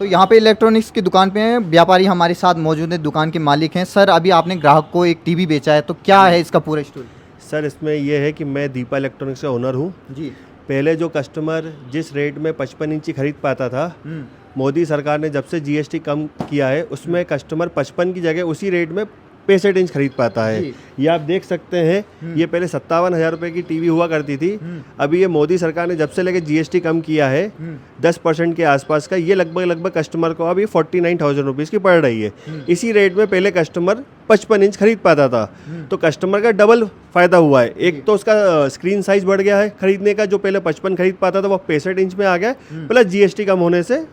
तो यहाँ पे इलेक्ट्रॉनिक्स की दुकान पे व्यापारी हमारे साथ मौजूद हैं, दुकान के मालिक हैं। सर अभी आपने ग्राहक को एक टीवी बेचा है, तो क्या है इसका पूरा स्टोरी? सर इसमें यह है कि मैं दीपा इलेक्ट्रॉनिक्स का ओनर हूँ। जी। पहले जो कस्टमर जिस रेट में 55 इंची खरीद पाता था, मोदी सरकार ने जब से जीएसटी कम किया है उसमें कस्टमर 55 की जगह उसी रेट में 65 इंच खरीद पाता है। ये आप देख सकते हैं, ये पहले 57,000 रुपये की टीवी हुआ करती थी। अभी ये मोदी सरकार ने जब से लेके जीएसटी कम किया है 10% के आसपास का, ये लगभग कस्टमर को अभी 49,000 रुपीज़ की पड़ रही है। इसी रेट में पहले कस्टमर 55 इंच खरीद पाता था, तो कस्टमर का डबल फ़ायदा हुआ है। एक तो उसका स्क्रीन साइज़ बढ़ गया है खरीदने का, जो पहले 55 खरीद पाता था वो 65 इंच में आ गया, प्लस जीएसटी कम होने से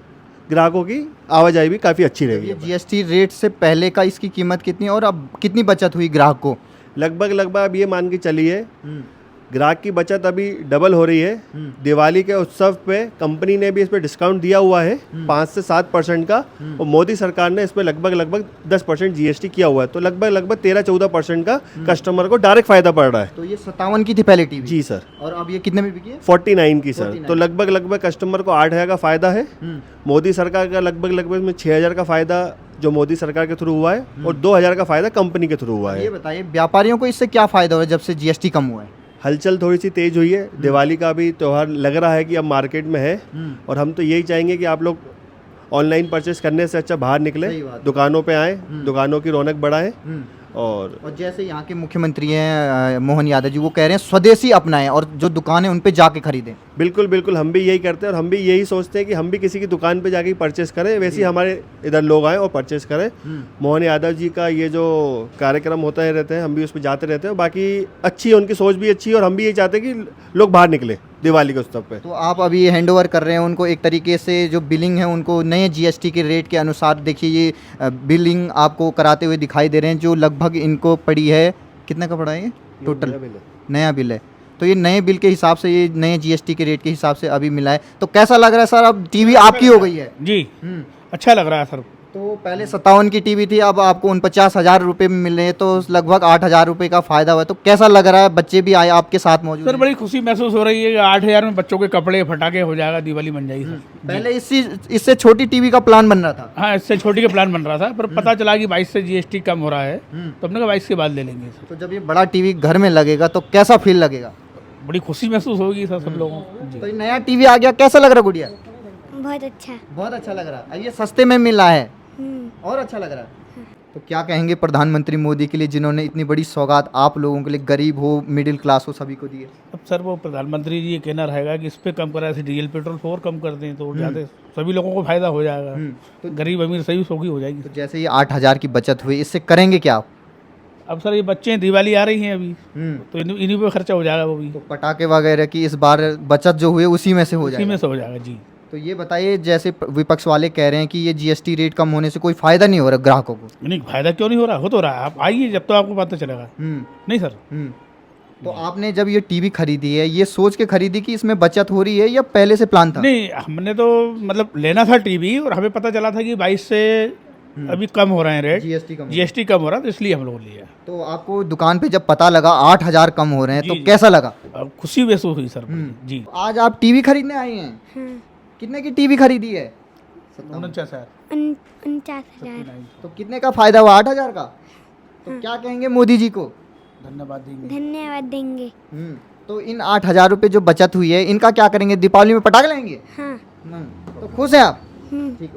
ग्राहकों की आवाजाही भी काफ़ी अच्छी रहेगी। जीएसटी रेट से पहले का इसकी कीमत कितनी है और अब कितनी बचत हुई ग्राहक को? लगभग अब ये मान के चलिए ग्राहक की बचत अभी डबल हो रही है। दिवाली के उत्सव पे कंपनी ने भी इस पे डिस्काउंट दिया हुआ है 5 से 7% का, और मोदी सरकार ने इस पे लगभग 10% जीएसटी किया हुआ है, तो लगभग 13-14% का कस्टमर को डायरेक्ट फायदा पड़ रहा है। तो ये 57 की थी पहले टीवी? जी सर। और अब ये कितने में बिकी है? 49 की सर। तो लगभग कस्टमर को 8,000 का फायदा है। मोदी सरकार का लगभग में 6,000 का फायदा जो मोदी सरकार के थ्रू हुआ है, और 2,000 का फायदा कंपनी के थ्रू हुआ है। ये बताइए व्यापारियों को इससे क्या फायदा हुआ है जब से जीएसटी कम हुआ है? हलचल थोड़ी सी तेज हुई है। दिवाली का भी त्यौहार लग रहा है कि अब मार्केट में है, और हम तो यही चाहेंगे कि आप लोग ऑनलाइन परचेस करने से अच्छा बाहर निकले, दुकानों पे आए, दुकानों की रौनक बढ़ाएं। और जैसे यहाँ के मुख्यमंत्री हैं मोहन यादव जी, वो कह रहे हैं स्वदेशी अपनाएं और जो दुकान है उन पे जाके खरीदें। बिल्कुल हम भी यही करते हैं, और हम भी यही सोचते हैं कि हम भी किसी की दुकान पे जाके परचेस करें, वैसे ही हमारे इधर लोग आएँ और परचेस करें। मोहन यादव जी का ये जो कार्यक्रम होता है रहते हैं, हम भी उस पर जाते रहते हैं। बाकी अच्छी है, उनकी सोच भी अच्छी है, और हम भी यही चाहते हैं कि लोग बाहर निकले दिवाली के उत्सव पे। तो आप अभी हैंड ओवर कर रहे हैं उनको एक तरीके से, जो बिलिंग है उनको नए जीएसटी के रेट के अनुसार, देखिए ये बिलिंग आपको कराते हुए दिखाई दे रहे हैं, जो लगभग इनको पड़ी है, कितने का पड़ा है ये टोटल? नया बिल है, तो ये नए बिल के हिसाब से, ये नए जीएसटी के रेट के हिसाब से अभी मिला है। तो कैसा लग रहा है सर, अब टीवी आपकी हो गई है? जी अच्छा लग रहा है सर। तो पहले 57 की टीवी थी, अब आपको 49,000 रुपये में मिल रहे हैं, तो लगभग 8,000 रुपये का फायदा हुआ है। तो कैसा लग रहा है? बच्चे भी आए आपके साथ मौजूद सर, हैं। बड़ी खुशी महसूस हो रही है कि 8,000 में बच्चों के कपड़े फटाके हो जाएगा, दिवाली बन जाएगी सर। पहले इससे छोटी टीवी का प्लान बन रहा था? हाँ, इससे छोटी का प्लान बन रहा था, पर पता चला कि 22 से जीएसटी कम हो रहा है, तो हमने कहा 22 के बाद ले लेंगे सर। तो जब ये बड़ा टीवी घर में लगेगा तो कैसा फील लगेगा? बड़ी खुशी महसूस होगी सर सब लोगों को। तो ये नया टीवी आ गया, कैसा लग रहा है गुड़िया? बहुत अच्छा। बहुत अच्छा लग रहा है। ये सस्ते में मिला है और अच्छा लग रहा है। तो क्या कहेंगे प्रधानमंत्री मोदी के लिए, जिन्होंने इतनी बड़ी सौगात आप लोगों के लिए, गरीब हो मिडिल क्लास हो सभी को दी है? अब सर वो प्रधानमंत्री जी ये कहना रहेगा कि इस पे कम करा, ऐसे डीजल पेट्रोल पे और कम कर दें तो ज़्यादा सभी लोगों को फायदा हो जाएगा, तो गरीब अमीर सभी सौखी हो जाएगी। तो जैसे ये 8,000 की बचत हुई, इससे करेंगे क्या आप? अब सर ये बच्चे हैं, दिवाली आ रही हैं अभी, तो इन्हीं पे खर्चा हो जाएगा वो भी। तो पटाखे वगैरह की इस बार बचत जो हुई उसी में से हो इसी जाएगा? में से हो जाएगा जी। तो ये बताइए, जैसे विपक्ष वाले कह रहे हैं कि ये जीएसटी रेट कम होने से कोई फायदा नहीं हो रहा ग्राहकों को। नहीं, फायदा क्यों नहीं हो रहा? हो तो रहा है, आप आइए जब तो आपको पता चलेगा। नहीं सर। तो आपने जब ये टीवी खरीदी है, ये सोच के खरीदी कि इसमें बचत हो रही है, या पहले से प्लान था? नहीं, हमने तो मतलब लेना था टीवी, और हमें पता चला था कि 22 से अभी कम हो रहे हैं रेट, जीएसटी कम हो रहा है, तो इसलिए हम लोग लिया। तो आपको दुकान पे जब पता लगा 8,000 कम हो रहे हैं, तो कैसा लगा? खुशी महसूस हुई सर जी। आज आप टीवी खरीदने आए हैं? कितने की टीवी खरीदी है? 49,000। तो कितने का फायदा हुआ? 8,000 का। तो क्या कहेंगे मोदी जी को? धन्यवाद देंगे। तो इन 8,000 रुपये जो बचत हुई है, इनका क्या करेंगे? दीपावली में पटाखे लेंगे? हाँ। तो खुश हैं आप? ठीक।